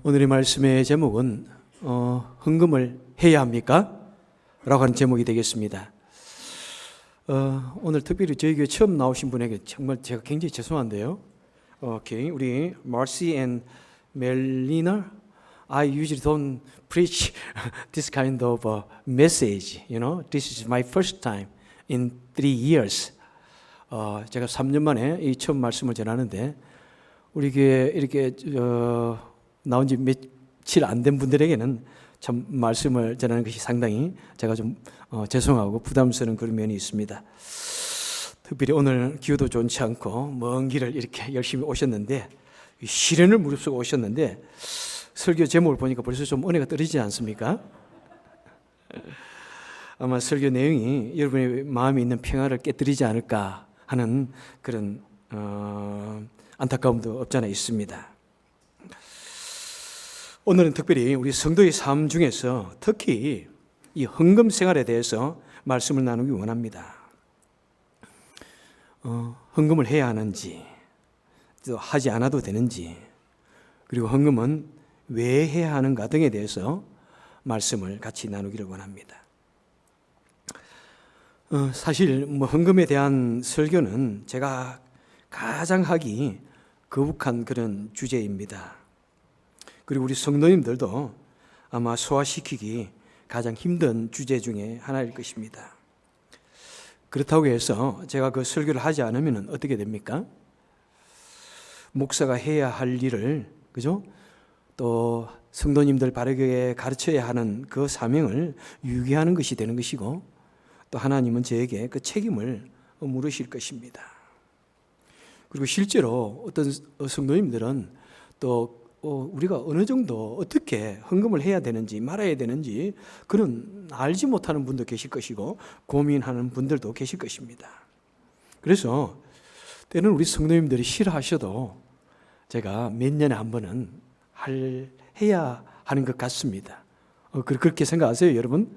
오늘의 말씀의 제목은 헌금을 해야 합니까? 라고 하는 제목이 되겠습니다. 오늘 특별히 저희 교회 처음 나오신 분에게 정말 제가 굉장히 죄송한데요. 오케이, 우리 Marcy and Melina, I usually don't preach this kind of message. You know, this is my first time in 3 years. 제가 3년 만에 이 처음 말씀을 전하는데 우리 교회 이렇게 나온 지 며칠 안 된 분들에게는 참 말씀을 전하는 것이 상당히 제가 좀 죄송하고 부담스러운 그런 면이 있습니다. 특별히 오늘 기후도 좋지 않고 먼 길을 이렇게 열심히 오셨는데 시련을 무릅쓰고 오셨는데 설교 제목을 보니까 벌써 좀 은혜가 떨어지지 않습니까? 아마 설교 내용이 여러분의 마음에 있는 평화를 깨뜨리지 않을까 하는 그런 안타까움도 없지 않아 있습니다. 오늘은 특별히 우리 성도의 삶 중에서 특히 이 헌금 생활에 대해서 말씀을 나누기 원합니다. 헌금을 해야 하는지, 또 하지 않아도 되는지, 그리고 헌금은 왜 해야 하는가 등에 대해서 말씀을 같이 나누기를 원합니다. 사실 헌금에 대한 설교는 제가 가장 하기 거북한 그런 주제입니다. 그리고 우리 성도님들도 아마 소화시키기 가장 힘든 주제 중에 하나일 것입니다. 그렇다고 해서 제가 그 설교를 하지 않으면 어떻게 됩니까? 목사가 해야 할 일을, 그죠? 또 성도님들 바르게 가르쳐야 하는 그 사명을 유기하는 것이 되는 것이고, 또 하나님은 저에게 그 책임을 물으실 것입니다. 그리고 실제로 어떤 성도님들은 또 우리가 어느 정도 어떻게 헌금을 해야 되는지 말아야 되는지 그런 알지 못하는 분도 계실 것이고 고민하는 분들도 계실 것입니다. 그래서 때는 우리 성도님들이 싫어하셔도 제가 몇 년에 한 번은 해야 하는 것 같습니다. 그렇게 생각하세요, 여러분?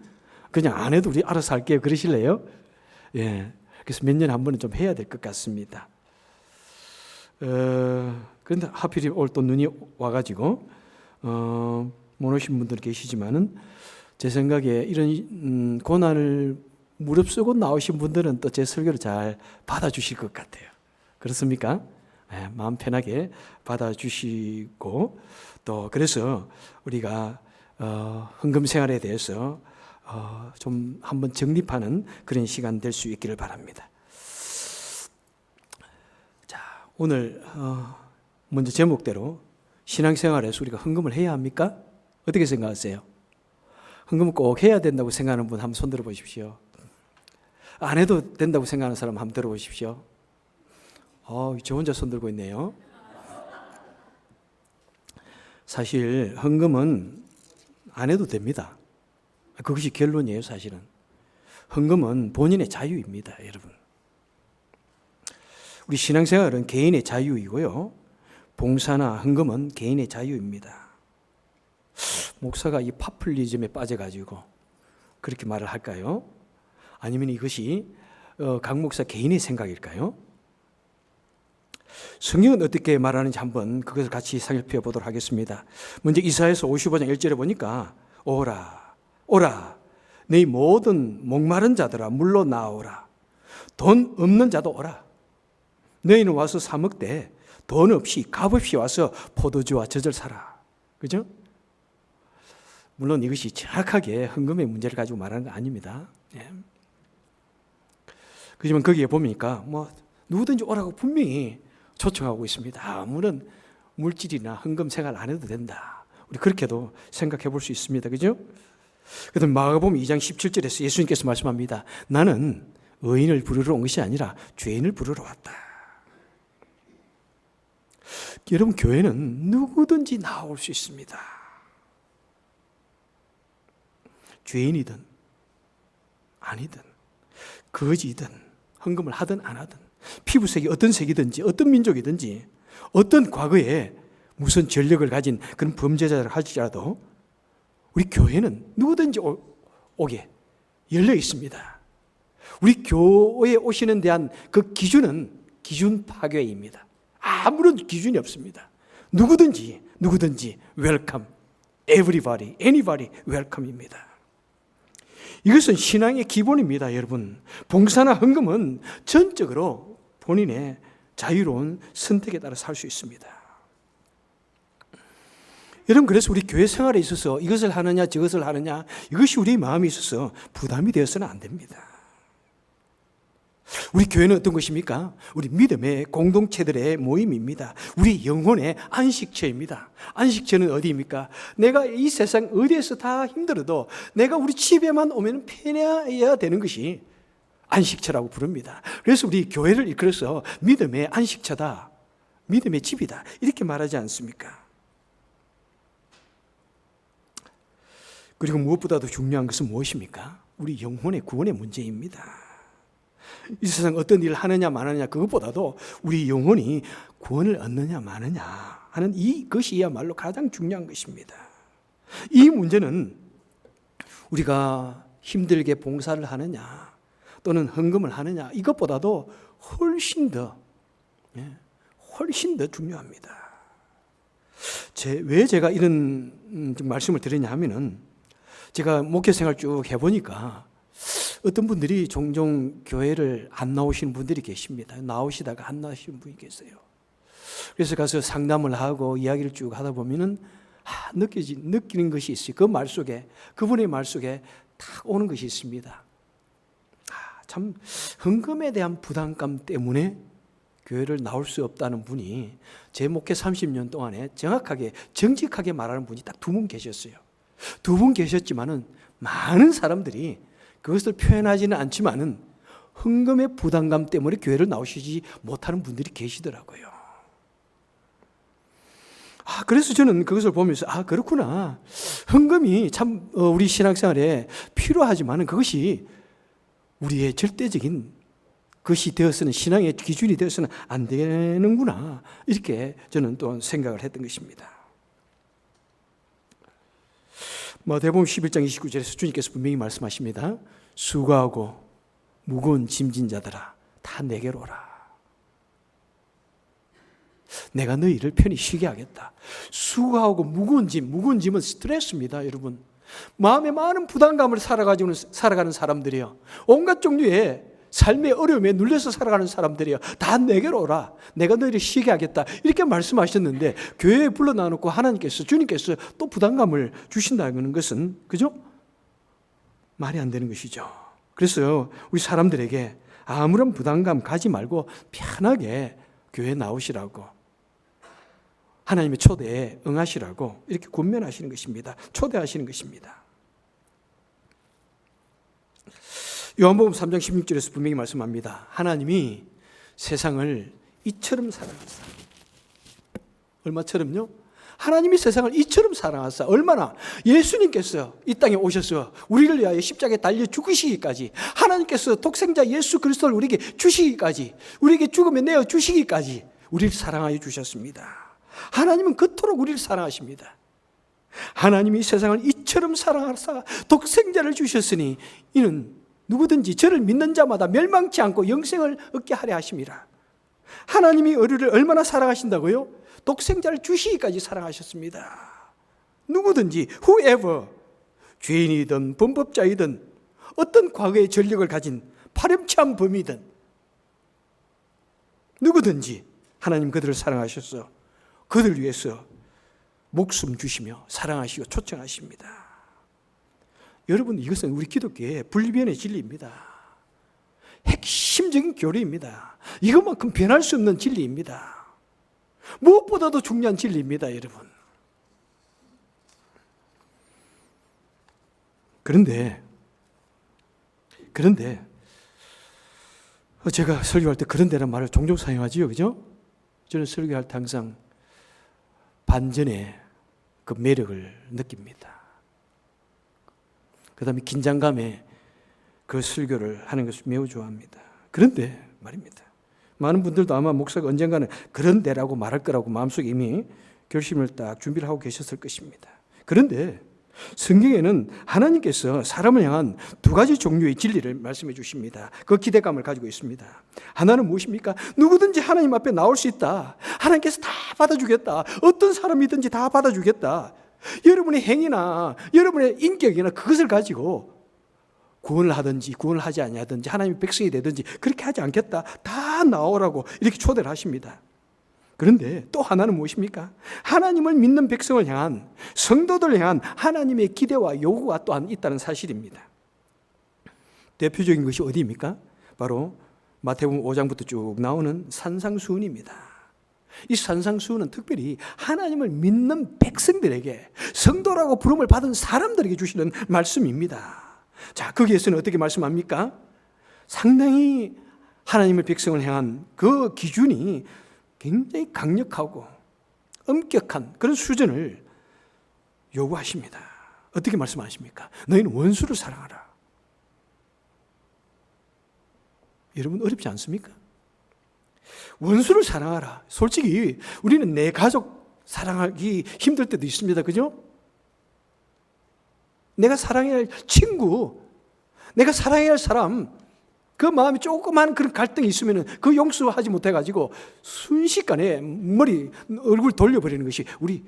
그냥 안 해도 우리 알아서 할게요. 그러실래요? 예. 그래서 몇 년에 한 번은 좀 해야 될 것 같습니다. 그런데 하필 오늘 또 눈이 와가지고 못 오신 분들 계시지만은 제 생각에 이런 고난을 무릅쓰고 나오신 분들은 또 제 설교를 잘 받아주실 것 같아요. 그렇습니까? 네, 마음 편하게 받아주시고 또 그래서 우리가 헌금 생활에 대해서 좀 한번 정립하는 그런 시간 될 수 있기를 바랍니다. 오늘 먼저 제목대로 신앙생활에서 우리가 헌금을 해야 합니까? 어떻게 생각하세요? 헌금을 꼭 해야 된다고 생각하는 분 한번 손 들어보십시오. 안 해도 된다고 생각하는 사람 한번 들어보십시오. 저 혼자 손 들고 있네요. 사실 헌금은 안 해도 됩니다. 그것이 결론이에요, 사실은. 헌금은 본인의 자유입니다, 여러분. 우리 신앙생활은 개인의 자유이고요. 봉사나 헌금은 개인의 자유입니다. 목사가 이 파퓰리즘에 빠져가지고 그렇게 말을 할까요? 아니면 이것이 각 목사 개인의 생각일까요? 성경은 어떻게 말하는지 한번 그것을 같이 살펴보도록 하겠습니다. 먼저 이사야서 55장 1절에 보니까 오라 너희 모든 목마른 자들아 물러 나오라. 돈 없는 자도 오라. 너희는 와서 사 먹되 돈 없이 값 없이 와서 포도주와 젖을 사라. 그죠? 물론 이것이 정확하게 헌금의 문제를 가지고 말하는 거 아닙니다. 예. 그렇지만 거기에 보니까 누구든지 오라고 분명히 초청하고 있습니다. 아무런 물질이나 헌금 생활 안 해도 된다. 우리 그렇게도 생각해 볼 수 있습니다. 그죠? 그다음 마가복음 2장 17절에서 예수님께서 말씀합니다. 나는 의인을 부르러 온 것이 아니라 죄인을 부르러 왔다. 여러분, 교회는 누구든지 나올 수 있습니다. 죄인이든 아니든 거지든 헌금을 하든 안 하든 피부색이 어떤 색이든지 어떤 민족이든지 어떤 과거에 무슨 전력을 가진 그런 범죄자를 할지라도 우리 교회는 누구든지 오게 열려 있습니다. 우리 교회에 오시는 데한 그 기준은 기준 파괴입니다. 아무런 기준이 없습니다. 누구든지 누구든지 웰컴, everybody, anybody 웰컴입니다. 이것은 신앙의 기본입니다, 여러분. 봉사나 헌금은 전적으로 본인의 자유로운 선택에 따라 살 수 있습니다. 여러분, 그래서 우리 교회 생활에 있어서 이것을 하느냐 저것을 하느냐 이것이 우리 마음에 있어서 부담이 되어서는 안 됩니다. 우리 교회는 어떤 것입니까? 우리 믿음의 공동체들의 모임입니다. 우리 영혼의 안식처입니다. 안식처는 어디입니까? 내가 이 세상 어디에서 다 힘들어도 내가 우리 집에만 오면 편해야 되는 것이 안식처라고 부릅니다. 그래서 우리 교회를 이끌어서 믿음의 안식처다, 믿음의 집이다 이렇게 말하지 않습니까? 그리고 무엇보다도 중요한 것은 무엇입니까? 우리 영혼의 구원의 문제입니다. 이 세상 어떤 일을 하느냐 마느냐 그것보다도 우리 영혼이 구원을 얻느냐 마느냐 하는 이것이야말로 가장 중요한 것입니다. 이 문제는 우리가 힘들게 봉사를 하느냐 또는 헌금을 하느냐 이것보다도 훨씬 더 중요합니다. 왜 제가 이런 말씀을 드리냐 하면은 제가 목회 생활 쭉 해보니까 어떤 분들이 종종 교회를 안 나오시는 분들이 계십니다. 나오시다가 안 나오시는 분이 계세요. 그래서 가서 상담을 하고 이야기를 쭉 하다 보면은 느끼는 것이 있어요. 그 말 속에, 그분의 말 속에 딱 오는 것이 있습니다. 참 헌금에 대한 부담감 때문에 교회를 나올 수 없다는 분이 제 목회 30년 동안에 정직하게 말하는 분이 딱 2분 계셨어요. 2분 계셨지만은 많은 사람들이 그것을 표현하지는 않지만은 헌금의 부담감 때문에 교회를 나오시지 못하는 분들이 계시더라고요. 그래서 저는 그것을 보면서 그렇구나. 헌금이 참 우리 신앙생활에 필요하지만은 그것이 우리의 절대적인 것이 되어서는 신앙의 기준이 되어서는 안 되는구나. 이렇게 저는 또 생각을 했던 것입니다. 마태복음 11장 29절에서 주님께서 분명히 말씀하십니다. 수고하고 무거운 짐진 자들아 다 내게로 오라. 내가 너희를 편히 쉬게 하겠다. 수고하고 무거운 짐은 스트레스입니다, 여러분. 마음에 많은 부담감을 살아가는 사람들이요. 온갖 종류의 삶의 어려움에 눌려서 살아가는 사람들이요. 다 내게로 오라. 내가 너희를 쉬게 하겠다. 이렇게 말씀하셨는데 교회에 불러놔놓고 주님께서 또 부담감을 주신다는 것은 그죠? 말이 안 되는 것이죠. 그래서 우리 사람들에게 아무런 부담감 가지 말고 편하게 교회에 나오시라고, 하나님의 초대에 응하시라고 이렇게 권면하시는 것입니다. 초대하시는 것입니다. 요한복음 3장 16절에서 분명히 말씀합니다. 하나님이 세상을 이처럼 사랑하사. 얼마처럼요? 하나님이 세상을 이처럼 사랑하사. 얼마나? 예수님께서 이 땅에 오셔서 우리를 위하여 십자가에 달려 죽으시기까지, 하나님께서 독생자 예수 그리스도를 우리에게 주시기까지, 우리에게 죽음에 내어 주시기까지 우리를 사랑하여 주셨습니다. 하나님은 그토록 우리를 사랑하십니다. 하나님이 세상을 이처럼 사랑하사 독생자를 주셨으니 이는 누구든지 저를 믿는 자마다 멸망치 않고 영생을 얻게 하려 하심이라. 하나님이 우리를 얼마나 사랑하신다고요? 독생자를 주시기까지 사랑하셨습니다. 누구든지 whoever, 죄인이든 범법자이든 어떤 과거의 전력을 가진 파렴치한 범이든 누구든지 하나님 그들을 사랑하셔서 그들을 위해서 목숨 주시며 사랑하시고 초청하십니다. 여러분, 이것은 우리 기독교의 불변의 진리입니다. 핵심적인 교리입니다. 이것만큼 변할 수 없는 진리입니다. 무엇보다도 중요한 진리입니다, 여러분. 그런데 제가 설교할 때 그런데라는 말을 종종 사용하지요, 그죠? 저는 설교할 때 항상 반전의 그 매력을 느낍니다. 그 다음에 긴장감에 그 설교를 하는 것을 매우 좋아합니다. 그런데 말입니다. 많은 분들도 아마 목사가 언젠가는 그런데라고 말할 거라고 마음속에 이미 결심을 딱 준비를 하고 계셨을 것입니다. 그런데 성경에는 하나님께서 사람을 향한 두 가지 종류의 진리를 말씀해 주십니다. 그 기대감을 가지고 있습니다. 하나는 무엇입니까? 누구든지 하나님 앞에 나올 수 있다. 하나님께서 다 받아주겠다. 어떤 사람이든지 다 받아주겠다. 여러분의 행위나 여러분의 인격이나 그것을 가지고 구원을 하든지 구원을 하지 아니하든지 하나님의 백성이 되든지 그렇게 하지 않겠다. 다 나오라고 이렇게 초대를 하십니다. 그런데 또 하나는 무엇입니까? 하나님을 믿는 백성을 향한, 성도들을 향한 하나님의 기대와 요구가 또한 있다는 사실입니다. 대표적인 것이 어디입니까? 바로 마태복음 5장부터 쭉 나오는 산상수훈입니다. 이 산상수훈은 특별히 하나님을 믿는 백성들에게, 성도라고 부름을 받은 사람들에게 주시는 말씀입니다. 자, 거기에서는 어떻게 말씀합니까? 상당히 하나님의 백성을 향한 그 기준이 굉장히 강력하고 엄격한 그런 수준을 요구하십니다. 어떻게 말씀하십니까? 너희는 원수를 사랑하라. 여러분, 어렵지 않습니까? 원수를 사랑하라. 솔직히 우리는 내 가족 사랑하기 힘들 때도 있습니다. 그죠? 내가 사랑해야 할 친구, 내가 사랑해야 할 사람, 그 마음에 조그만 그런 갈등이 있으면 그 용서하지 못해가지고 순식간에 얼굴 돌려버리는 것이 우리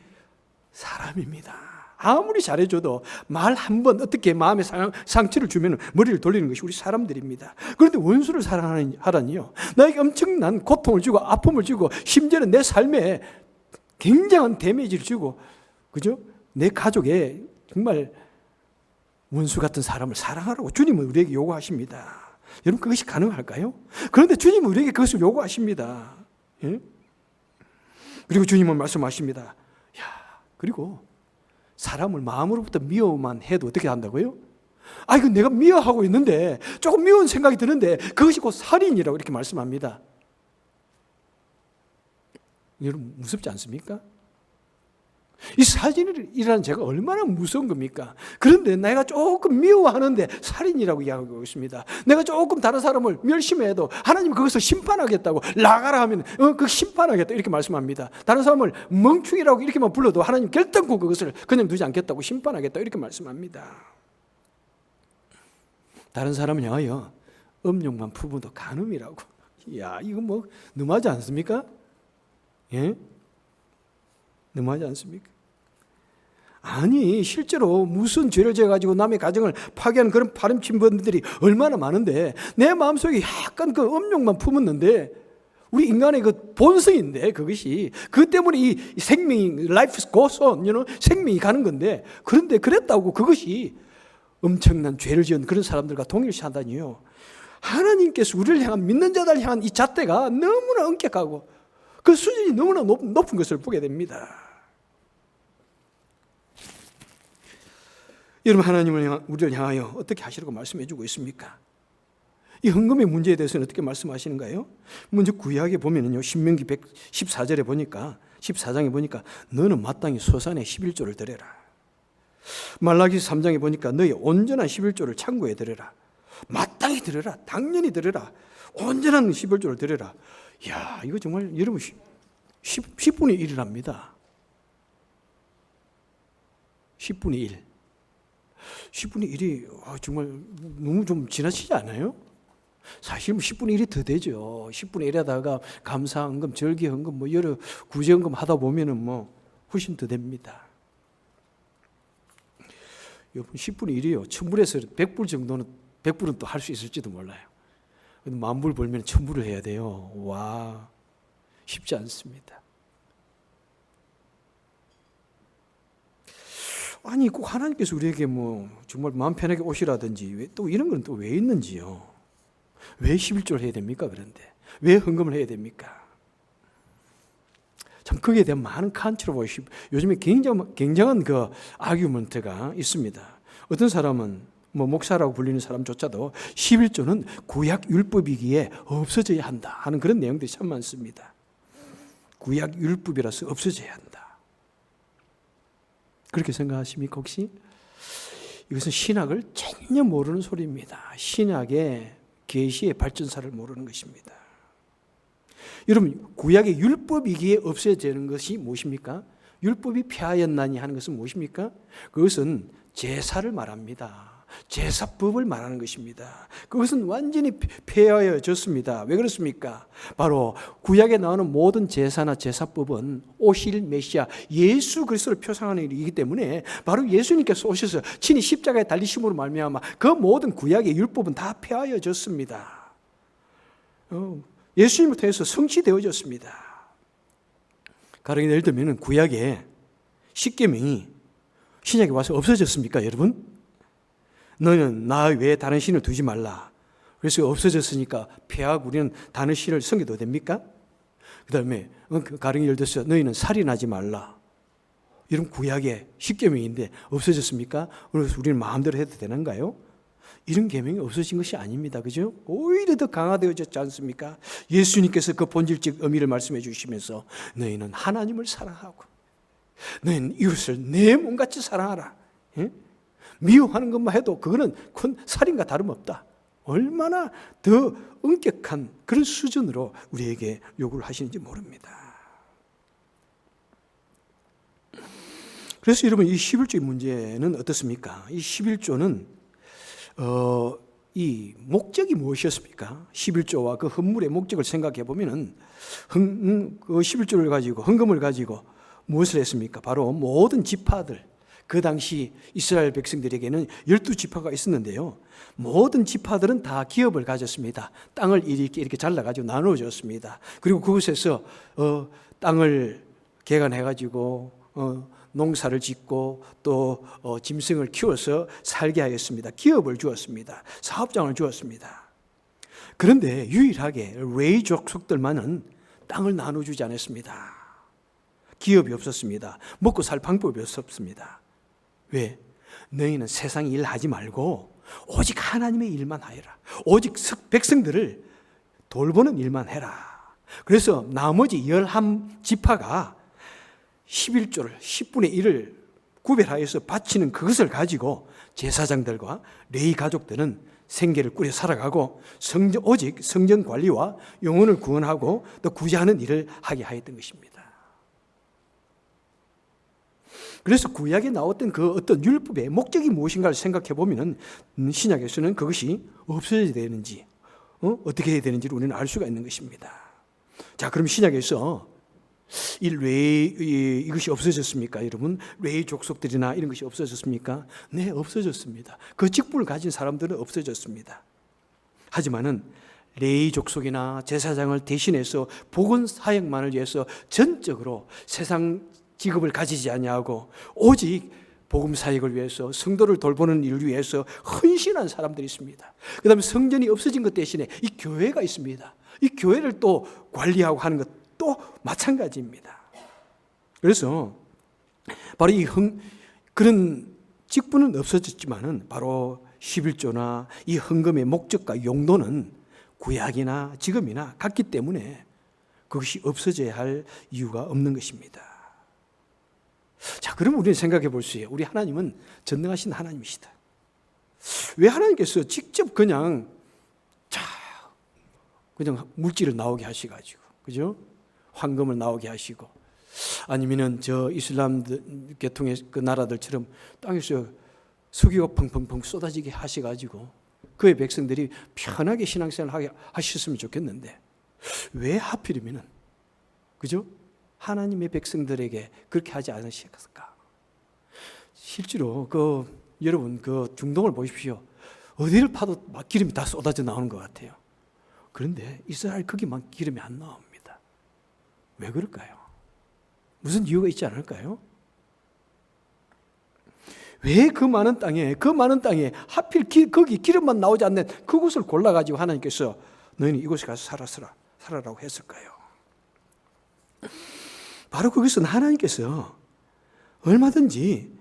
사람입니다. 아무리 잘해줘도 말 한 번 어떻게 마음에 상처를 주면 머리를 돌리는 것이 우리 사람들입니다. 그런데 원수를 사랑하라니요, 나에게 엄청난 고통을 주고 아픔을 주고 심지어는 내 삶에 굉장한 데미지를 주고, 그죠? 내 가족에 정말 원수 같은 사람을 사랑하라고 주님은 우리에게 요구하십니다. 여러분, 그것이 가능할까요? 그런데 주님은 우리에게 그것을 요구하십니다. 예? 그리고 주님은 말씀하십니다. 야, 그리고 사람을 마음으로부터 미워만 해도 어떻게 한다고요? 아, 이거 내가 미워하고 있는데, 조금 미운 생각이 드는데 그것이 곧 살인이라고 이렇게 말씀합니다. 여러분, 무섭지 않습니까? 이 살인이라는 죄가 얼마나 무서운 겁니까? 그런데 내가 조금 미워하는데 살인이라고 이야기하고 있습니다. 내가 조금 다른 사람을 멸시해도 하나님 그것을 심판하겠다고, 나가라 하면 그 심판하겠다 이렇게 말씀합니다. 다른 사람을 멍충이라고 이렇게만 불러도 하나님 결단코 그것을 그냥 두지 않겠다고, 심판하겠다 이렇게 말씀합니다. 다른 사람을 향하여 음욕만 품어도 간음이라고. 이야, 이거 뭐 너무하지 않습니까? 예? 너무하지 않습니까? 아니, 실제로 무슨 죄를 지어가지고 남의 가정을 파괴하는 그런 파렴치분들이 얼마나 많은데, 내 마음속에 약간 그 음욕만 품었는데, 우리 인간의 그 본성인데, 그것이 그 때문에 이 생명이 life goes on, 생명이 가는 건데, 그런데 그랬다고 그것이 엄청난 죄를 지은 그런 사람들과 동일시한다니요. 하나님께서 우리를 향한, 믿는 자들 향한 이 잣대가 너무나 엄격하고 그 수준이 너무나 높은 것을 보게 됩니다. 여러분, 하나님을 우리를 향하여 어떻게 하시라고 말씀해 주고 있습니까? 이 헌금의 문제에 대해서는 어떻게 말씀하시는가요? 먼저 구약에 보면은요, 신명기 114절에 보니까, 14장에 보니까 너는 마땅히 소산의 11조를 드려라. 말라기 3장에 보니까 너희 온전한 11조를 창고에 드려라. 마땅히 드려라. 당연히 드려라. 온전한 11조를 드려라. 이야, 이거 정말 여러분 10분의 1이랍니다. 10분의 1. 10분의 1이 정말 너무 좀 지나치지 않아요? 사실 10분의 1이 더 되죠. 10분의 1 하다가 감사헌금, 절기헌금, 뭐 여러 구제헌금 하다 보면은 뭐 훨씬 더 됩니다. 여러분, 10분의 1이요. 1000불에서 100불 정도는, 100불은 또 할 수 있을지도 몰라요. 근데 10,000불 벌면 1000불을 해야 돼요. 와, 쉽지 않습니다. 아니, 꼭 하나님께서 우리에게 뭐 정말 마음 편하게 오시라든지 또 이런 건 또 왜 있는지요? 왜 11조를 해야 됩니까? 그런데 왜 헌금을 해야 됩니까? 참 거기에 대한 많은 컨트로버시, 요즘에 굉장한 그 아규먼트가 있습니다. 어떤 사람은 뭐 목사라고 불리는 사람조차도 11조는 구약 율법이기에 없어져야 한다 하는 그런 내용들이 참 많습니다. 구약 율법이라서 없어져야 한다. 그렇게 생각하십니까 혹시? 이것은 신학을 전혀 모르는 소리입니다. 신학의 계시의 발전사를 모르는 것입니다. 여러분, 구약의 율법이기에 없어지는 것이 무엇입니까? 율법이 폐하였나니 하는 것은 무엇입니까? 그것은 제사를 말합니다. 제사법을 말하는 것입니다. 그것은 완전히 폐하여졌습니다. 왜 그렇습니까? 바로 구약에 나오는 모든 제사나 제사법은 오실 메시아 예수 그리스도를 표상하는 일이기 때문에 바로 예수님께서 오셔서 친히 십자가에 달리심으로 말미암아 그 모든 구약의 율법은 다 폐하여졌습니다. 예수님을 통해서 성취되어졌습니다. 가령 예를 들면 구약에 십계명이 신약에 와서 없어졌습니까, 여러분? 너는 나 외에 다른 신을 두지 말라. 그래서 없어졌으니까 폐하고 우리는 다른 신을 섬겨도 됩니까? 그 다음에 가령 예를 들어서 너희는 살인하지 말라. 이런 구약의 십계명인데 없어졌습니까? 그래서 우리는 마음대로 해도 되는가요? 이런 계명이 없어진 것이 아닙니다. 그죠? 오히려 더 강화되어졌지 않습니까? 예수님께서 그 본질적 의미를 말씀해 주시면서 너희는 하나님을 사랑하고 너희는 이웃을 내 몸같이 사랑하라. 예? 미워하는 것만 해도 그거는 큰 살인과 다름없다. 얼마나 더 엄격한 그런 수준으로 우리에게 요구를 하시는지 모릅니다. 그래서 여러분 이 11조의 문제는 어떻습니까? 이 11조는 이 목적이 무엇이었습니까? 11조와 그 헌물의 목적을 생각해 보면은 그 11조를 가지고 헌금을 가지고 무엇을 했습니까? 바로 모든 지파들, 그 당시 이스라엘 백성들에게는 12지파가 있었는데요. 모든 지파들은 다 기업을 가졌습니다. 땅을 이렇게 잘라가지고 나누어졌습니다. 그리고 그곳에서 땅을 개간해가지고 농사를 짓고 또 짐승을 키워서 살게 하였습니다. 기업을 주었습니다. 사업장을 주었습니다. 그런데 유일하게 레위 족속들만은 땅을 나눠주지 않았습니다. 기업이 없었습니다. 먹고 살 방법이 없었습니다. 왜? 너희는 세상 일 하지 말고 오직 하나님의 일만 하여라. 오직 백성들을 돌보는 일만 해라. 그래서 나머지 11지파가 11조를 10분의 1을 구별하여서 바치는 그것을 가지고 제사장들과 레위 가족들은 생계를 꾸려 살아가고 오직 성전 관리와 영혼을 구원하고 또 구제하는 일을 하게 하였던 것입니다. 그래서 구약에 나왔던 그 어떤 율법의 목적이 무엇인가를 생각해 보면 신약에서는 그것이 없어져야 되는지 어떻게 해야 되는지를 우리는 알 수가 있는 것입니다. 자, 그럼 신약에서 이것이 없어졌습니까, 여러분? 레위 족속들이나 이런 것이 없어졌습니까? 네, 없어졌습니다. 그 직분을 가진 사람들은 없어졌습니다. 하지만은 레위 족속이나 제사장을 대신해서 복음 사역만을 위해서 전적으로 세상 직업을 가지지 아니하고 오직 복음 사역을 위해서 성도를 돌보는 일을 위해서 헌신한 사람들이 있습니다. 그 다음에 성전이 없어진 것 대신에 이 교회가 있습니다. 이 교회를 또 관리하고 하는 것도 마찬가지입니다. 그래서 바로 그런 직분은 없어졌지만은 바로 11조나 이 헌금의 목적과 용도는 구약이나 지금이나 같기 때문에 그것이 없어져야 할 이유가 없는 것입니다. 자, 그럼 우리는 생각해 볼 수 있어요. 우리 하나님은 전능하신 하나님이시다. 왜 하나님께서 직접 그냥 물질을 나오게 하시가지고, 그죠? 황금을 나오게 하시고, 아니면은 저 이슬람 계통의 그 나라들처럼 땅에서 석유가 펑펑펑 쏟아지게 하셔가지고 그의 백성들이 편하게 신앙생활을 하셨으면 좋겠는데 왜 하필이면은, 그죠? 하나님의 백성들에게 그렇게 하지 않으실까? 실제로 여러분 중동을 보십시오. 어디를 파도 막 기름이 다 쏟아져 나오는 것 같아요. 그런데 이스라엘 거기만 기름이 안 나옵니다. 왜 그럴까요? 무슨 이유가 있지 않을까요? 왜 그 많은 땅에 하필 거기 기름만 나오지 않는 그곳을 골라가지고 하나님께서 너희는 이곳에 가서 살아라고 했을까요? 바로 그것은 하나님께서 얼마든지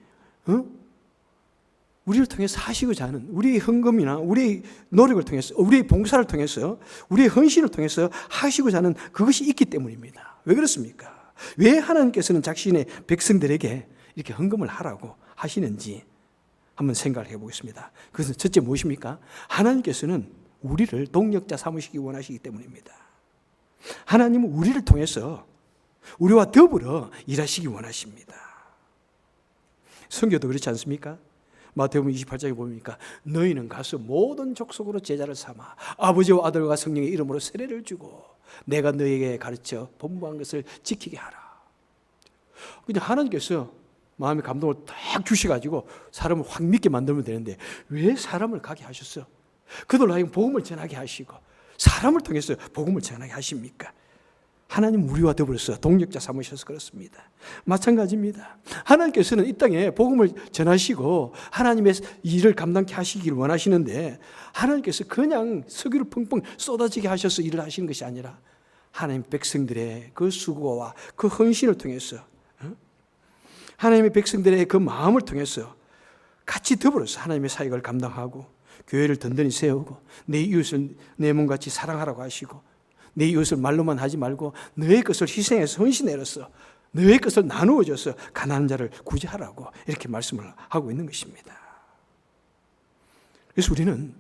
우리를 통해서 하시고자 하는 우리의 헌금이나 우리의 노력을 통해서, 우리의 봉사를 통해서, 우리의 헌신을 통해서 하시고자 하는 그것이 있기 때문입니다. 왜 그렇습니까? 왜 하나님께서는 자신의 백성들에게 이렇게 헌금을 하라고 하시는지 한번 생각을 해보겠습니다. 그것은 첫째 무엇입니까? 하나님께서는 우리를 동력자 삼으시기 원하시기 때문입니다. 하나님은 우리를 통해서 우리와 더불어 일하시기 원하십니다. 성경도 그렇지 않습니까? 마태복음 28장에 보니까 너희는 가서 모든 족속으로 제자를 삼아 아버지와 아들과 성령의 이름으로 세례를 주고 내가 너희에게 가르쳐 본부한 것을 지키게 하라. 그냥 하나님께서 마음의 감동을 딱 주셔가지고 사람을 확 믿게 만들면 되는데 왜 사람을 가게 하셨어? 그들로 하여금 복음을 전하게 하시고 사람을 통해서 복음을 전하게 하십니까? 하나님 우리와 더불어서 동력자 삼으셔서 그렇습니다. 마찬가지입니다. 하나님께서는 이 땅에 복음을 전하시고 하나님의 일을 감당케 하시기를 원하시는데 하나님께서 그냥 석유를 펑펑 쏟아지게 하셔서 일을 하시는 것이 아니라 하나님 백성들의 그 수고와 그 헌신을 통해서 하나님의 백성들의 그 마음을 통해서 같이 더불어서 하나님의 사역을 감당하고 교회를 든든히 세우고 내 이웃을 내 몸같이 사랑하라고 하시고 내 이웃을 말로만 하지 말고 너의 것을 희생해서 헌신해서 너의 것을 나누어줘서 가난한 자를 구제하라고 이렇게 말씀을 하고 있는 것입니다. 그래서 우리는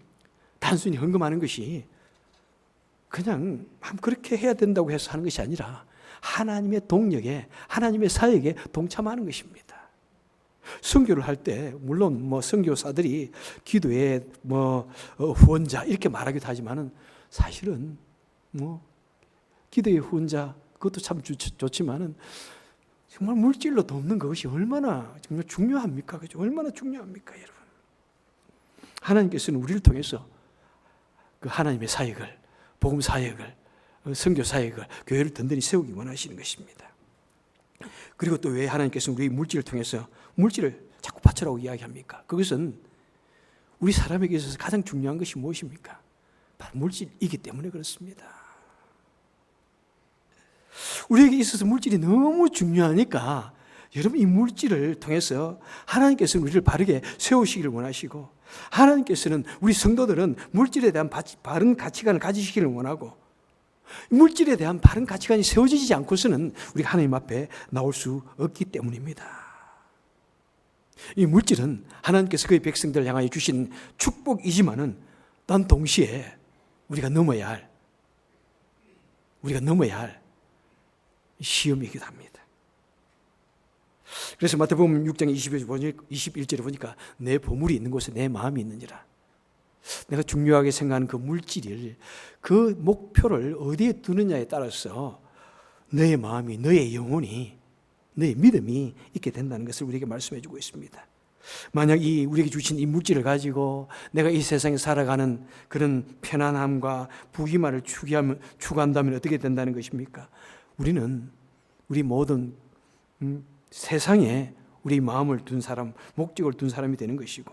단순히 헌금하는 것이 그냥 그렇게 해야 된다고 해서 하는 것이 아니라 하나님의 동력에 하나님의 사역에 동참하는 것입니다. 선교를 할 때 물론 선교사들이 기도에 후원자 이렇게 말하기도 하지만은 사실은 기도의 후원자 그것도 참 좋지만은 정말 물질로 돕는 것이 얼마나 정말 중요합니까? 그죠? 얼마나 중요합니까, 여러분? 하나님께서는 우리를 통해서 그 하나님의 사역을, 복음 사역을, 선교 사역을, 교회를 든든히 세우기 원하시는 것입니다. 그리고 또 왜 하나님께서는 우리 물질을 통해서 물질을 자꾸 바쳐라고 이야기합니까? 그것은 우리 사람에게 있어서 가장 중요한 것이 무엇입니까? 바로 물질이기 때문에 그렇습니다. 우리에게 있어서 물질이 너무 중요하니까 여러분 이 물질을 통해서 하나님께서는 우리를 바르게 세우시기를 원하시고 하나님께서는 우리 성도들은 물질에 대한 바른 가치관을 가지시기를 원하고 물질에 대한 바른 가치관이 세워지지 않고서는 우리가 하나님 앞에 나올 수 없기 때문입니다. 이 물질은 하나님께서 그의 백성들을 향하여 주신 축복이지만은 단 동시에 우리가 넘어야 할 시험이기도 합니다. 그래서 마태복음 6장 21절에 보니까 내 보물이 있는 곳에 내 마음이 있느니라. 내가 중요하게 생각하는 그 물질을 그 목표를 어디에 두느냐에 따라서 너의 마음이, 너의 영혼이, 너의 믿음이 있게 된다는 것을 우리에게 말씀해 주고 있습니다. 만약 우리에게 주신 이 물질을 가지고 내가 이 세상에 살아가는 그런 편안함과 부귀만을 추구한다면 어떻게 된다는 것입니까? 우리는 우리 모든 세상에 우리 마음을 둔 사람, 목적을 둔 사람이 되는 것이고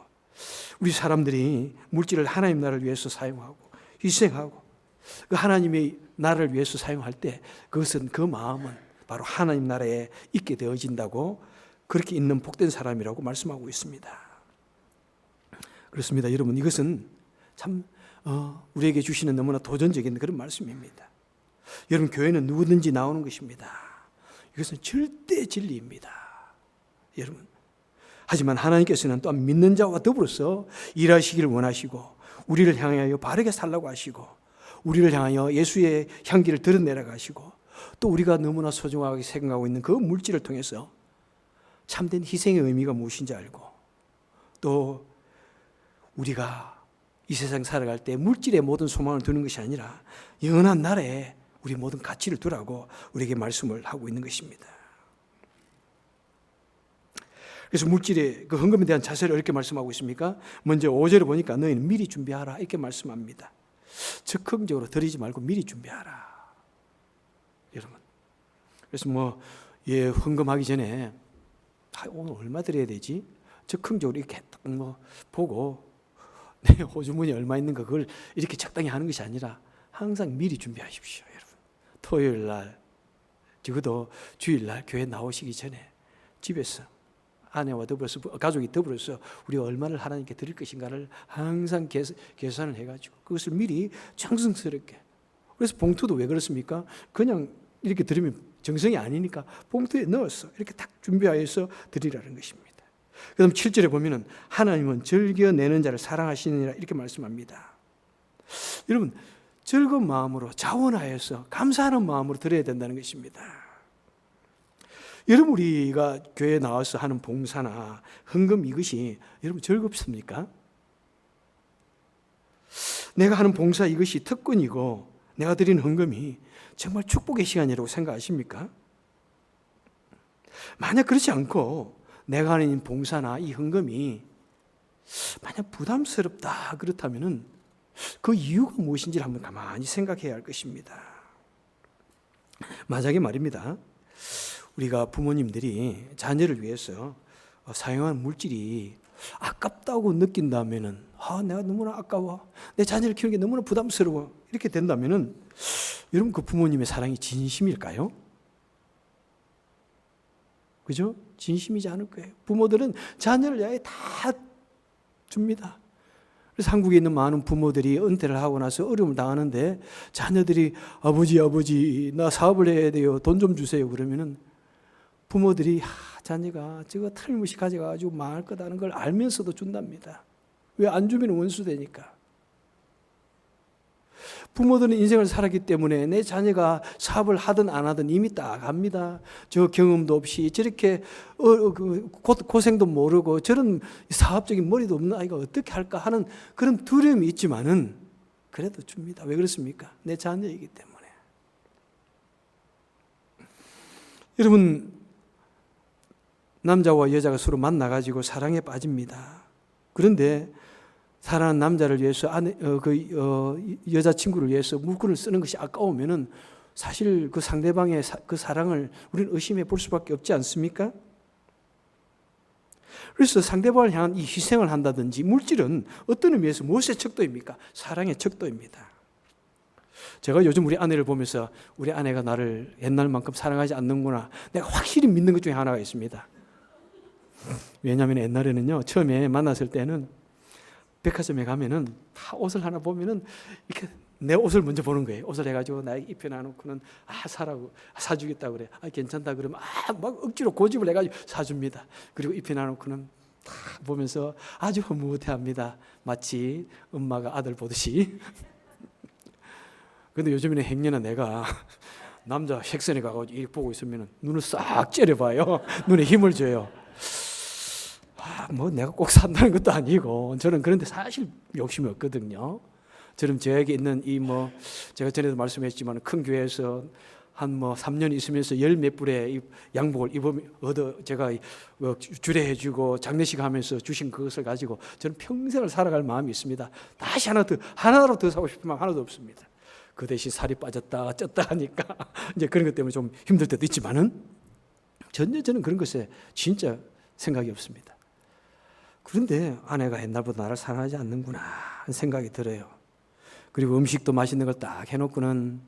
우리 사람들이 물질을 하나님 나라를 위해서 사용하고 희생하고 그 하나님의 나라를 위해서 사용할 때 그것은 그 마음은 바로 하나님 나라에 있게 되어진다고 그렇게 있는 복된 사람이라고 말씀하고 있습니다. 그렇습니다. 여러분 이것은 참 우리에게 주시는 너무나 도전적인 그런 말씀입니다. 여러분 교회는 누구든지 나오는 것입니다. 이것은 절대 진리입니다. 여러분 하지만 하나님께서는 또한 믿는 자와 더불어서 일하시기를 원하시고 우리를 향하여 바르게 살라고 하시고 우리를 향하여 예수의 향기를 드러내라고 하시고 또 우리가 너무나 소중하게 생각하고 있는 그 물질을 통해서 참된 희생의 의미가 무엇인지 알고 또 우리가 이 세상 살아갈 때 물질에 모든 소망을 두는 것이 아니라 영원한 나라에 우리 모든 가치를 두라고 우리에게 말씀을 하고 있는 것입니다. 그래서 물질의 그 헌금에 대한 자세를 이렇게 말씀하고 있습니까? 먼저 5절을 보니까 너희는 미리 준비하라 이렇게 말씀합니다. 즉흥적으로 드리지 말고 미리 준비하라. 여러분. 그래서 헌금하기 전에 오늘 얼마 드려야 되지? 즉흥적으로 이렇게 딱 보고 내 호주머니 얼마 있는가 그걸 이렇게 적당히 하는 것이 아니라 항상 미리 준비하십시오, 여러분. 토요일 날, 적어도 주일 날 교회 나오시기 전에 집에서 아내와 더불어서 가족이 더불어서 우리가 얼마를 하나님께 드릴 것인가를 항상 계산을 해가지고 그것을 미리 정성스럽게. 그래서 봉투도 왜 그렇습니까? 그냥 이렇게 드리면 정성이 아니니까 봉투에 넣어서 이렇게 딱 준비하여서 드리라는 것입니다. 그다음 7절에 보면은 하나님은 즐겨내는 자를 사랑하시느니라 이렇게 말씀합니다. 여러분 즐거운 마음으로 자원하여서 감사하는 마음으로 드려야 된다는 것입니다. 여러분 우리가 교회에 나와서 하는 봉사나 헌금 이것이 여러분 즐겁습니까? 내가 하는 봉사 이것이 특권이고 내가 드리는 헌금이 정말 축복의 시간이라고 생각하십니까? 만약 그렇지 않고 내가 하는 봉사나 이 헌금이 만약 부담스럽다 그렇다면 그 이유가 무엇인지를 한번 가만히 생각해야 할 것입니다. 만약에 말입니다. 우리가 부모님들이 자녀를 위해서 사용한 물질이 아깝다고 느낀다면은 내가 너무나 아까워. 내 자녀를 키우는 게 너무나 부담스러워. 이렇게 된다면은 여러분 그 부모님의 사랑이 진심일까요? 그죠? 진심이지 않을 거예요. 부모들은 자녀를 위해 다 줍니다. 그래서 한국에 있는 많은 부모들이 은퇴를 하고 나서 어려움을 당하는데 자녀들이 아버지 나 사업을 해야 돼요. 돈 좀 주세요. 그러면은 부모들이 자녀가 저거 틀림없이 가져가지고 망할 거다는 걸 알면서도 준답니다. 왜 안 주면 원수 되니까. 부모들은 인생을 살았기 때문에 내 자녀가 사업을 하든 안 하든 이미 딱 압니다. 저 경험도 없이 저렇게 고생도 모르고 저런 사업적인 머리도 없는 아이가 어떻게 할까 하는 그런 두려움이 있지만은 그래도 줍니다. 왜 그렇습니까? 내 자녀이기 때문에. 여러분 남자와 여자가 서로 만나가지고 사랑에 빠집니다. 그런데 사랑하는 남자를 위해서 여자친구를 위해서 물건을 쓰는 것이 아까우면은 사실 그 상대방의 그 사랑을 우리는 의심해 볼 수밖에 없지 않습니까? 그래서 상대방을 향한 이 희생을 한다든지 물질은 어떤 의미에서 무엇의 척도입니까? 사랑의 척도입니다. 제가 요즘 우리 아내를 보면서 우리 아내가 나를 옛날만큼 사랑하지 않는구나. 내가 확실히 믿는 것 중에 하나가 있습니다. 왜냐하면 옛날에는요, 처음에 만났을 때는 백화점에 가면은 다 옷을 하나 보면은 이렇게 내 옷을 먼저 보는 거예요. 옷을 해가지고 나에게 입혀놔놓고는 사라고 사주겠다 그래. 괜찮다 그러면 막 억지로 고집을 해가지고 사줍니다. 그리고 입혀놔놓고는 다 보면서 아주 흐뭇해합니다. 마치 엄마가 아들 보듯이. 그런데 요즘에는 행여나 내가 남자 색선에 가가지고 이렇게 보고 있으면 눈을 싹 째려봐요. 눈에 힘을 줘요. 내가 꼭 산다는 것도 아니고 저는 그런데 사실 욕심이 없거든요. 저는 저에게 있는 제가 전에도 말씀했지만 큰 교회에서 한 3년 있으면서 열 몇 불의 양복을 제가 주례해주고 장례식 하면서 주신 그것을 가지고 저는 평생을 살아갈 마음이 있습니다. 다시 하나로 더 사고 싶은 마음 하나도 없습니다. 그 대신 살이 빠졌다 쪘다 하니까 이제 그런 것 때문에 좀 힘들 때도 있지만은 전혀 저는 그런 것에 진짜 생각이 없습니다. 그런데 아내가 옛날보다 나를 사랑하지 않는구나 하는 생각이 들어요. 그리고 음식도 맛있는 걸 딱 해놓고는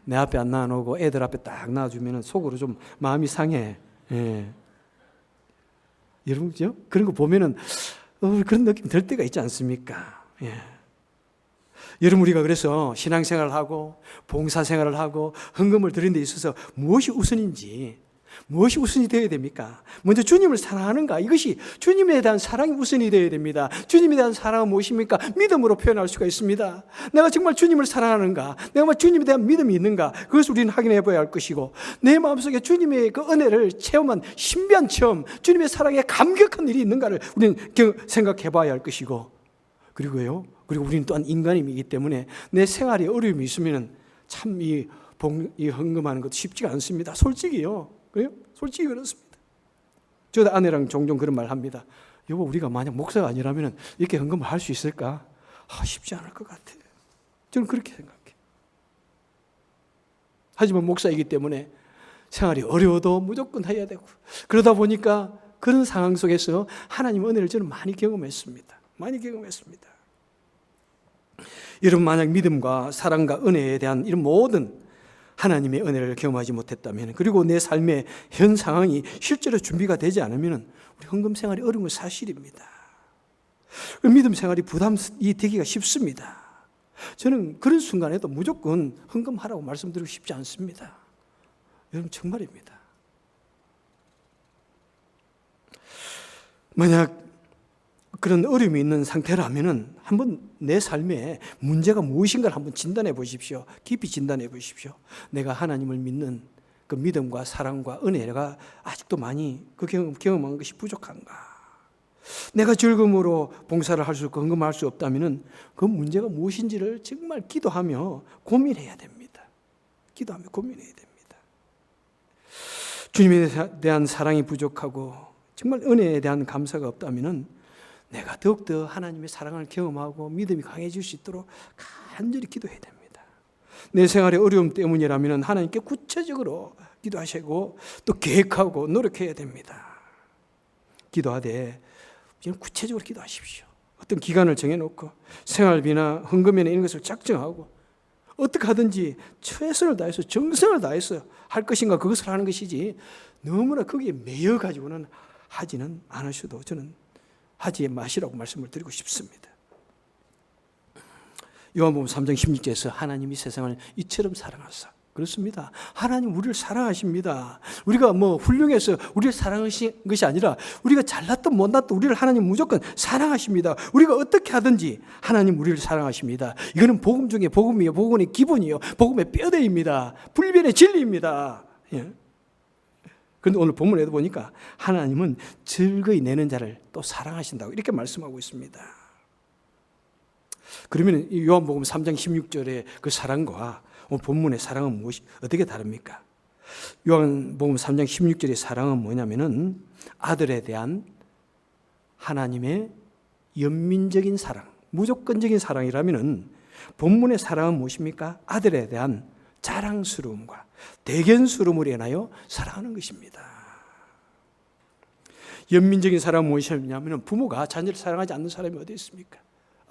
내 앞에 안 놔놓고 애들 앞에 딱 놔주면 속으로 좀 마음이 상해. 여러분죠? 그런 거 보면은 그런 느낌 들 때가 있지 않습니까? 여러분 우리가 그래서 신앙생활을 하고 봉사생활을 하고 헌금을 드리는 데 있어서 무엇이 우선이 되어야 됩니까? 먼저 주님을 사랑하는가? 이것이 주님에 대한 사랑이 우선이 되어야 됩니다. 주님에 대한 사랑은 무엇입니까? 믿음으로 표현할 수가 있습니다. 내가 정말 주님을 사랑하는가? 내가 정말 주님에 대한 믿음이 있는가? 그것을 우리는 확인해 봐야 할 것이고 내 마음속에 주님의 그 은혜를 체험한 신비한 체험, 주님의 사랑에 감격한 일이 있는가를 우리는 생각해 봐야 할 것이고 그리고 우리는 또한 인간이기 때문에 내 생활에 어려움이 있으면 참 이 헌금하는 것도 쉽지가 않습니다. 솔직히요. 그래요? 솔직히 그렇습니다. 저도 아내랑 종종 그런 말 합니다. 여보, 우리가 만약 목사가 아니라면 이렇게 헌금을 할 수 있을까? 쉽지 않을 것 같아요. 저는 그렇게 생각해요. 하지만 목사이기 때문에 생활이 어려워도 무조건 해야 되고 그러다 보니까 그런 상황 속에서 하나님의 은혜를 저는 많이 경험했습니다. 여러분 만약 믿음과 사랑과 은혜에 대한 이런 모든 하나님의 은혜를 경험하지 못했다면 그리고 내 삶의 현 상황이 실제로 준비가 되지 않으면 우리 헌금 생활이 어려운 건 사실입니다. 믿음 생활이 부담이 되기가 쉽습니다. 저는 그런 순간에도 무조건 헌금하라고 말씀드리고 싶지 않습니다. 여러분 정말입니다. 만약 그런 어려움이 있는 상태라면은 한번 내 삶에 문제가 무엇인가를 한번 진단해 보십시오. 깊이 진단해 보십시오. 내가 하나님을 믿는 그 믿음과 사랑과 은혜가 아직도 많이 그 경험한 것이 부족한가? 내가 즐거움으로 봉사를 할 수 없고 헌금할 수 없다면 그 문제가 무엇인지를 정말 기도하며 고민해야 됩니다. 기도하며 고민해야 됩니다. 주님에 대한 사랑이 부족하고 정말 은혜에 대한 감사가 없다면 내가 더욱더 하나님의 사랑을 경험하고 믿음이 강해질 수 있도록 간절히 기도해야 됩니다. 내 생활의 어려움 때문이라면 하나님께 구체적으로 기도하시고 또 계획하고 노력해야 됩니다. 기도하되 구체적으로 기도하십시오. 어떤 기간을 정해놓고 생활비나 헌금이나 이런 것을 작정하고 어떻게 하든지 최선을 다해서 정성을 다해서 할 것인가 그것을 하는 것이지 너무나 거기에 매여가지고는 하지는 않으셔도 저는 하지 마시라고 말씀을 드리고 싶습니다. 요한복음 3장 16절에서 하나님이 세상을 이처럼 사랑하사. 그렇습니다. 하나님 우리를 사랑하십니다. 우리가 훌륭해서 우리를 사랑하신 것이 아니라 우리가 잘났든 못났든 우리를 하나님 무조건 사랑하십니다. 우리가 어떻게 하든지 하나님 우리를 사랑하십니다. 이거는 복음 중에 복음이요, 복음의 기본이요, 복음의 뼈대입니다. 불변의 진리입니다. 예. 그런데 오늘 본문에도 보니까 하나님은 즐거이 내는 자를 또 사랑하신다고 이렇게 말씀하고 있습니다. 그러면 요한복음 3장 16절의 그 사랑과 오늘 본문의 사랑은 무엇이 어떻게 다릅니까? 요한복음 3장 16절의 사랑은 뭐냐면은 아들에 대한 하나님의 연민적인 사랑, 무조건적인 사랑이라면은 본문의 사랑은 무엇입니까? 아들에 대한 자랑스러움과 대견스러움을 인하여 사랑하는 것입니다. 연민적인 사랑은 무엇이냐면 부모가 자녀를 사랑하지 않는 사람이 어디 있습니까?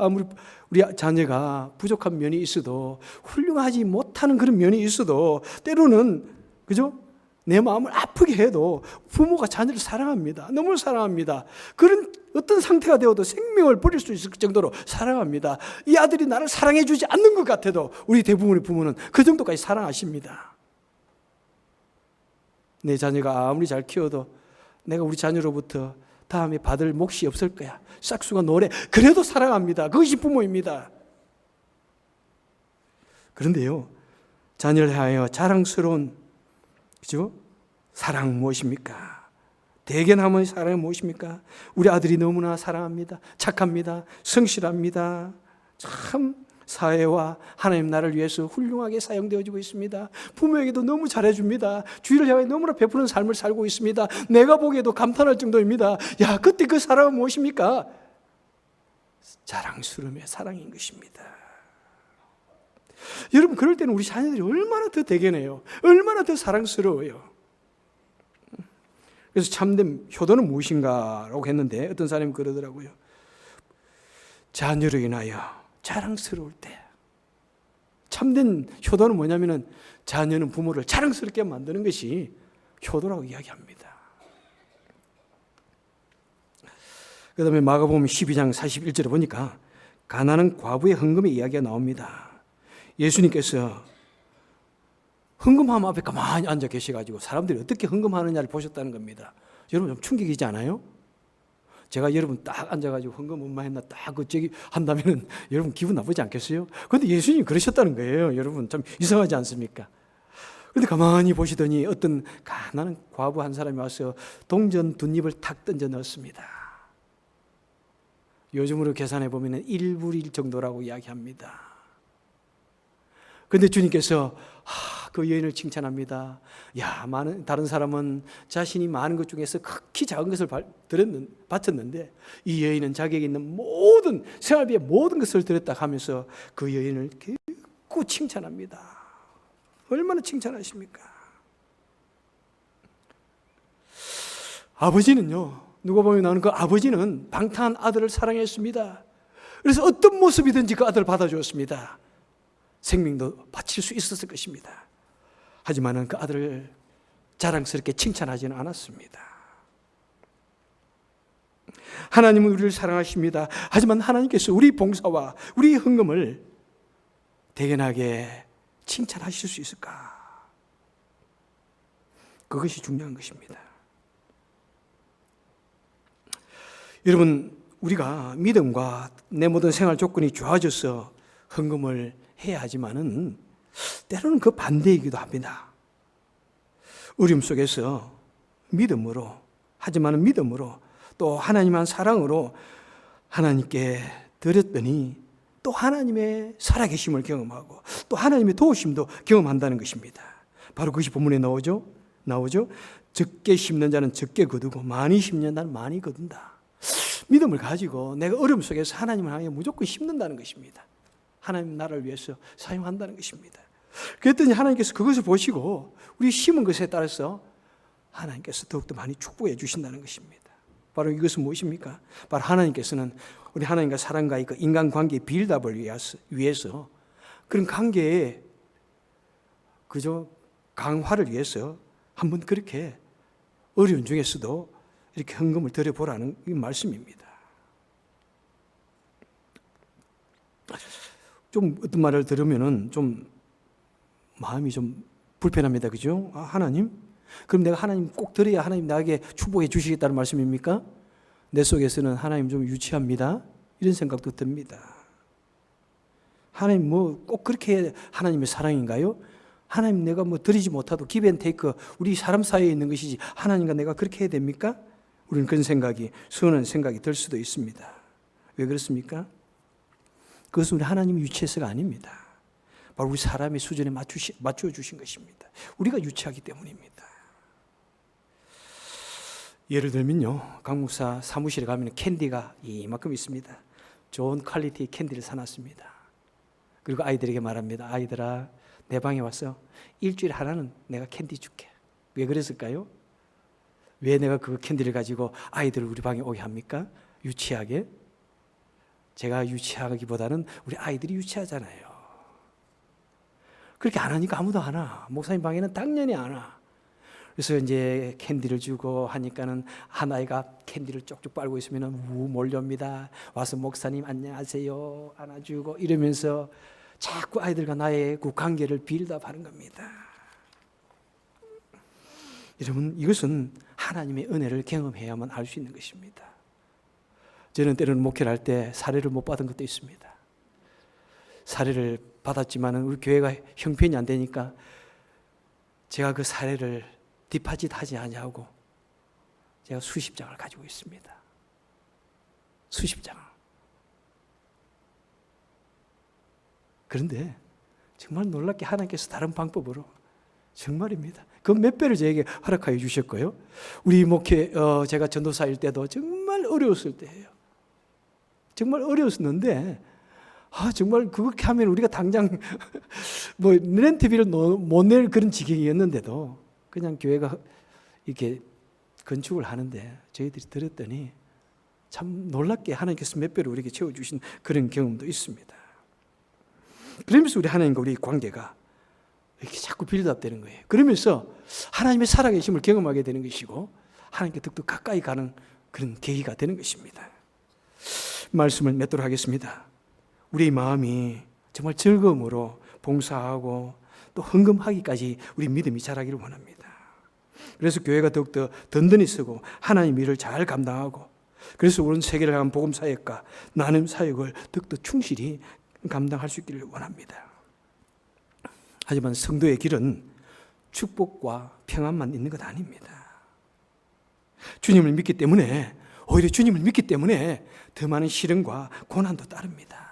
아무리 우리 자녀가 부족한 면이 있어도 훌륭하지 못하는 그런 면이 있어도 때로는 그죠? 내 마음을 아프게 해도 부모가 자녀를 사랑합니다. 너무 사랑합니다. 그런 어떤 상태가 되어도 생명을 버릴 수 있을 정도로 사랑합니다. 이 아들이 나를 사랑해 주지 않는 것 같아도 우리 대부분의 부모는 그 정도까지 사랑하십니다. 내 자녀가 아무리 잘 키워도 내가 우리 자녀로부터 다음에 받을 몫이 없을 거야. 싹수가 노래. 그래도 사랑합니다. 그것이 부모입니다. 그런데요, 자녀를 향하여 자랑스러운 그죠? 사랑 무엇입니까? 대견함의 사랑은 무엇입니까? 우리 아들이 너무나 사랑합니다. 착합니다. 성실합니다. 참 사회와 하나님 나라를 위해서 훌륭하게 사용되어지고 있습니다. 부모에게도 너무 잘해줍니다. 주의를 향해 너무나 베푸는 삶을 살고 있습니다. 내가 보기에도 감탄할 정도입니다. 야, 그때 그 사랑은 무엇입니까? 자랑스러움의 사랑인 것입니다. 여러분, 그럴 때는 우리 자녀들이 얼마나 더 대견해요. 얼마나 더 사랑스러워요. 그래서 참된 효도는 무엇인가라고 했는데 어떤 사람이 그러더라고요. 자녀로 인하여 자랑스러울 때 참된 효도는 뭐냐면은 자녀는 부모를 자랑스럽게 만드는 것이 효도라고 이야기합니다. 그 다음에 마가복음 12장 41절에 보니까 가난한 과부의 헌금의 이야기가 나옵니다. 예수님께서 헌금함 앞에 가만히 앉아 계셔가지고 사람들이 어떻게 헌금하느냐를 보셨다는 겁니다. 여러분 좀 충격이지 않아요? 제가 여러분 딱 앉아가지고 헌금 얼마 했나 딱 저기 한다면은 여러분 기분 나쁘지 않겠어요? 그런데 예수님이 그러셨다는 거예요. 여러분 참 이상하지 않습니까? 그런데 가만히 보시더니 어떤 가난한 과부 한 사람이 와서 동전 두 입을 탁 던져 넣었습니다. 요즘으로 계산해 보면 1불 정도라고 이야기합니다. 그런데 주님께서 그 여인을 칭찬합니다. 야, 다른 사람은 자신이 많은 것 중에서 극히 작은 것을 바쳤는데 이 여인은 자기에게 있는 모든 생활비의 모든 것을 드렸다 하면서 그 여인을 결코 칭찬합니다. 얼마나 칭찬하십니까? 아버지는요, 누가 보면 나는 그 아버지는 방탕한 아들을 사랑했습니다. 그래서 어떤 모습이든지 그 아들을 받아주었습니다. 생명도 바칠 수 있었을 것입니다. 하지만 그 아들을 자랑스럽게 칭찬하지는 않았습니다. 하나님은 우리를 사랑하십니다. 하지만 하나님께서 우리 봉사와 우리 헌금을 대견하게 칭찬하실 수 있을까? 그것이 중요한 것입니다. 여러분, 우리가 믿음과 내 모든 생활 조건이 좋아져서 헌금을 해야 하지만은 때로는 그 반대이기도 합니다. 어려움 속에서 믿음으로, 하지만 믿음으로 또 하나님한 사랑으로 하나님께 드렸더니 또 하나님의 살아계심을 경험하고 또 하나님의 도우심도 경험한다는 것입니다. 바로 그것이 본문에 나오죠. 적게 심는 자는 적게 거두고 많이 심는 자는 많이 거둔다. 믿음을 가지고 내가 어려움 속에서 하나님을 향해 무조건 심는다는 것입니다. 하나님 나라를 위해서 사용한다는 것입니다. 그랬더니 하나님께서 그것을 보시고 우리 심은 것에 따라서 하나님께서 더욱더 많이 축복해 주신다는 것입니다. 바로 이것은 무엇입니까? 바로 하나님께서는 우리 하나님과 사람과의 그 인간관계의 빌드업을 위해서 그런 관계의 강화를 위해서 한번 그렇게 어려운 중에서도 이렇게 헌금을 드려보라는 말씀입니다. 좀 어떤 말을 들으면은 좀 마음이 좀 불편합니다. 그죠? 하나님? 그럼 내가 하나님 꼭 드려야 하나님 나에게 축복해 주시겠다는 말씀입니까? 내 속에서는 하나님 좀 유치합니다. 이런 생각도 듭니다. 하나님 꼭 그렇게 하나님의 사랑인가요? 하나님 내가 드리지 못하도 give and take 우리 사람 사이에 있는 것이지 하나님과 내가 그렇게 해야 됩니까? 우리는 그런 생각이 서운한 생각이 들 수도 있습니다. 왜 그렇습니까? 그것은 우리 하나님이 유치해서가 아닙니다. 바로 우리 사람의 수준에 맞춰 주신 것입니다. 우리가 유치하기 때문입니다. 예를 들면요, 강목사 사무실에 가면 캔디가 이만큼 있습니다. 좋은 퀄리티 캔디를 사놨습니다. 그리고 아이들에게 말합니다. 아이들아, 내 방에 와서 일주일에 하나는 내가 캔디 줄게. 왜 그랬을까요? 왜 내가 그 캔디를 가지고 아이들을 우리 방에 오게 합니까? 유치하게? 제가 유치하기보다는 우리 아이들이 유치하잖아요. 그렇게 안 하니까 아무도 안 와. 목사님 방에는 당연히 안 와. 그래서 이제 캔디를 주고 하니까는 한 아이가 캔디를 쪽쪽 빨고 있으면 몰려옵니다. 와서 목사님 안녕하세요 안아주고 이러면서 자꾸 아이들과 나의 그 관계를 빌드업하는 겁니다. 여러분, 이것은 하나님의 은혜를 경험해야만 알 수 있는 것입니다. 저는 때로는 목회를 할 때 사례를 못 받은 것도 있습니다. 사례를 받았지만은 우리 교회가 형편이 안 되니까 제가 그 사례를 디파짓 하지 않냐고 제가 수십 장을 가지고 있습니다. 수십 장. 그런데 정말 놀랍게 하나님께서 다른 방법으로 정말입니다. 그 몇 배를 저에게 허락하여 주셨고요. 우리 목회 제가 전도사일 때도 정말 어려웠을 때예요. 정말 어려웠는데 정말 그렇게 하면 우리가 당장 렌트비를 못 낼 그런 지경이었는데도 그냥 교회가 이렇게 건축을 하는데 저희들이 들었더니 참 놀랍게 하나님께서 몇 배로 우리에게 채워주신 그런 경험도 있습니다. 그러면서 우리 하나님과 우리 관계가 이렇게 자꾸 빌드업 되는 거예요. 그러면서 하나님의 살아계심을 경험하게 되는 것이고 하나님께 더욱더 가까이 가는 그런 계기가 되는 것입니다. 말씀을 맺도록 하겠습니다. 우리의 마음이 정말 즐거움으로 봉사하고 또 헌금하기까지 우리 믿음이 자라기를 원합니다. 그래서 교회가 더욱더 든든히 쓰고 하나님 일을 잘 감당하고 그래서 우리는 세계를 향한 복음 사역과 나눔 사역을 더욱더 충실히 감당할 수 있기를 원합니다. 하지만 성도의 길은 축복과 평안만 있는 것 아닙니다. 주님을 믿기 때문에 오히려 주님을 믿기 때문에 더 많은 시련과 고난도 따릅니다.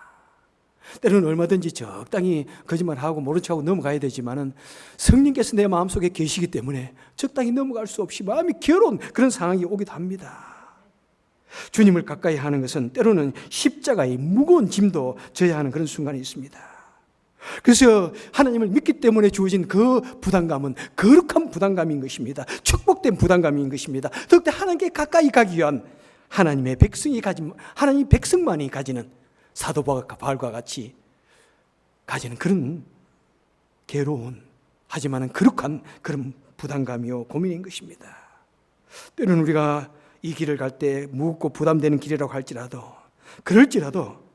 때로는 얼마든지 적당히 거짓말하고 모른 척하고 넘어가야 되지만은 성령께서 내 마음속에 계시기 때문에 적당히 넘어갈 수 없이 마음이 괴로운 그런 상황이 오기도 합니다. 주님을 가까이 하는 것은 때로는 십자가의 무거운 짐도 져야 하는 그런 순간이 있습니다. 그래서 하나님을 믿기 때문에 주어진 그 부담감은 거룩한 부담감인 것입니다. 축복된 부담감인 것입니다. 더욱더 하나님께 가까이 가기 위한 하나님의 백성이 가진 하나님 백성만이 가지는 사도 바울과 같이 가지는 그런 괴로운 하지만은 거룩한 그런 부담감이요 고민인 것입니다. 때로는 우리가 이 길을 갈 때 무겁고 부담되는 길이라고 할지라도 그럴지라도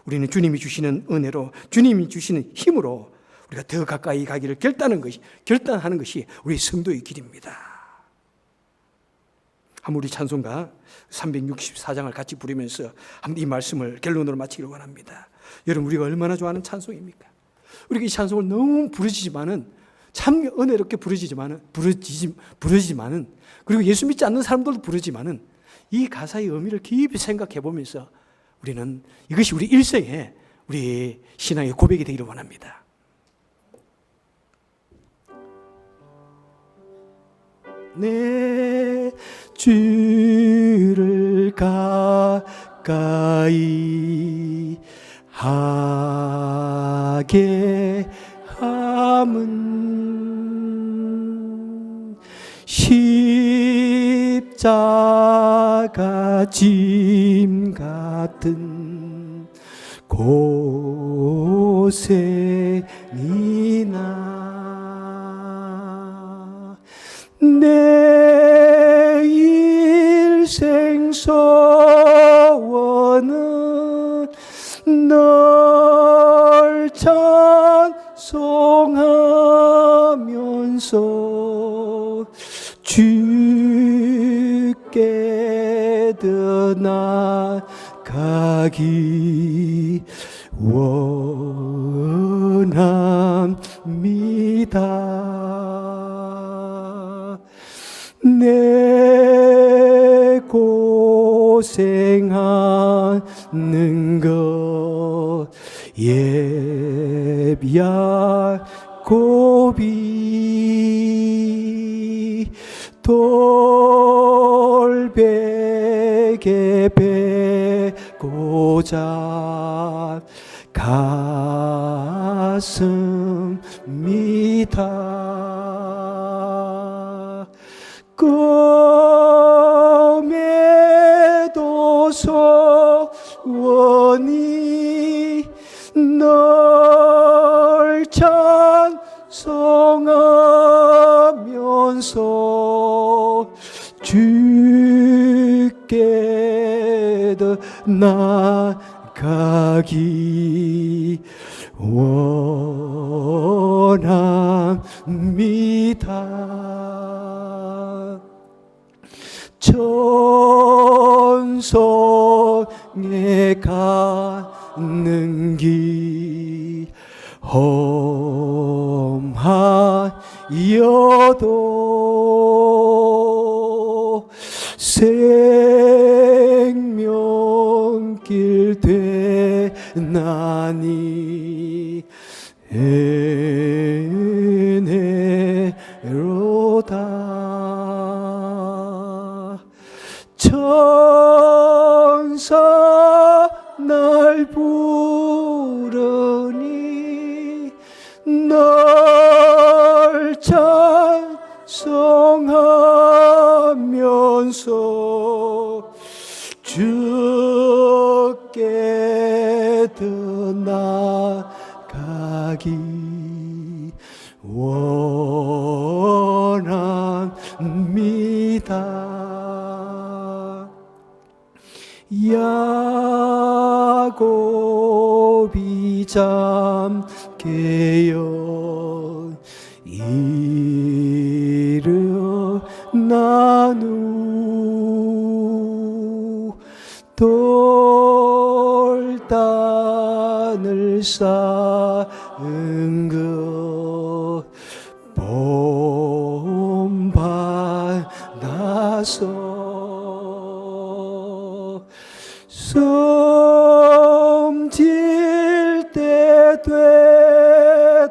우리는 주님이 주시는 은혜로 주님이 주시는 힘으로 우리가 더 가까이 가기를 결단하는 것이 우리 성도의 길입니다. 한번 우리 찬송가 364장을 같이 부르면서 한번 이 말씀을 결론으로 마치기를 원합니다. 여러분 우리가 얼마나 좋아하는 찬송입니까? 우리가 이 찬송을 너무 부르지만은 참 은혜롭게 부르지만은 그리고 예수 믿지 않는 사람들도 부르지만은 이 가사의 의미를 깊이 생각해 보면서 우리는 이것이 우리 일생에 우리 신앙의 고백이 되기를 원합니다. 내 주를 가까이 하게 함은 십자가 짐 같은 고생이나 내 일생 소원은 널 찬송하면서 주께 더 나아가기 원합니다. 내 고생하는 것 예비야곱이 돌베개 베고자 갔습니다. 꿈에도 소원이 널 찬송하면서 주께 더 나아가기 원합니다. 천성에 가는 길 험하여도 생명길 되나니 은혜로다. 천사 날 부르니 널 찬송하면서 주께 더 나아가기 원합니다. 야곱이 잠깨어 일어난 후 돌단을 쌓은 것 본받아서 숨질 때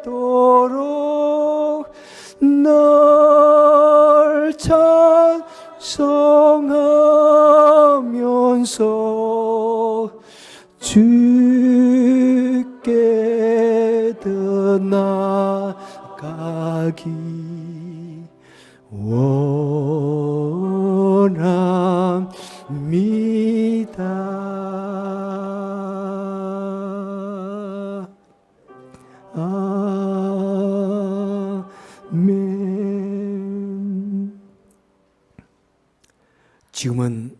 되도록 널 찬송하면서 주께 더 나아가기 원합니다. 아멘. 지금은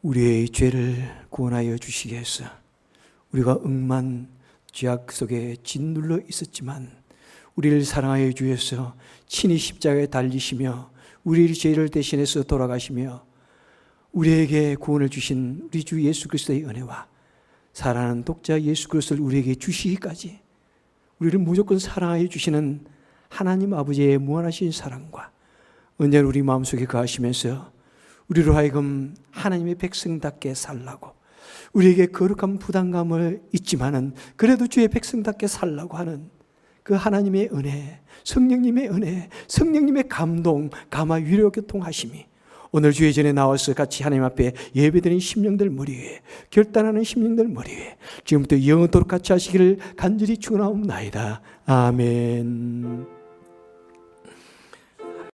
우리의 죄를 구원하여 주시기 위해서 우리가 억만 죄악 속에 짓눌러 있었지만 우리를 사랑하여 주셔서 친히 십자가에 달리시며 우리의 죄를 대신해서 돌아가시며 우리에게 구원을 주신 우리 주 예수 그리스도의 은혜와 사랑하는 독자 예수 그리스도를 우리에게 주시기까지 우리를 무조건 사랑해 주시는 하나님 아버지의 무한하신 사랑과 은혜를 우리 마음속에 거하시면서 우리로 하여금 하나님의 백성답게 살라고, 우리에게 거룩한 부담감을 있지만은 그래도 주의 백성답게 살라고 하는 그 하나님의 은혜, 성령님의 은혜, 성령님의 감동, 감화, 위로, 교통하심이 오늘 주의 전에 나와서 같이 하나님 앞에 예배드린 심령들 머리 위에, 결단하는 심령들 머리 위에 지금부터 영원토록 같이 하시기를 간절히 축원하옵나이다. 아멘.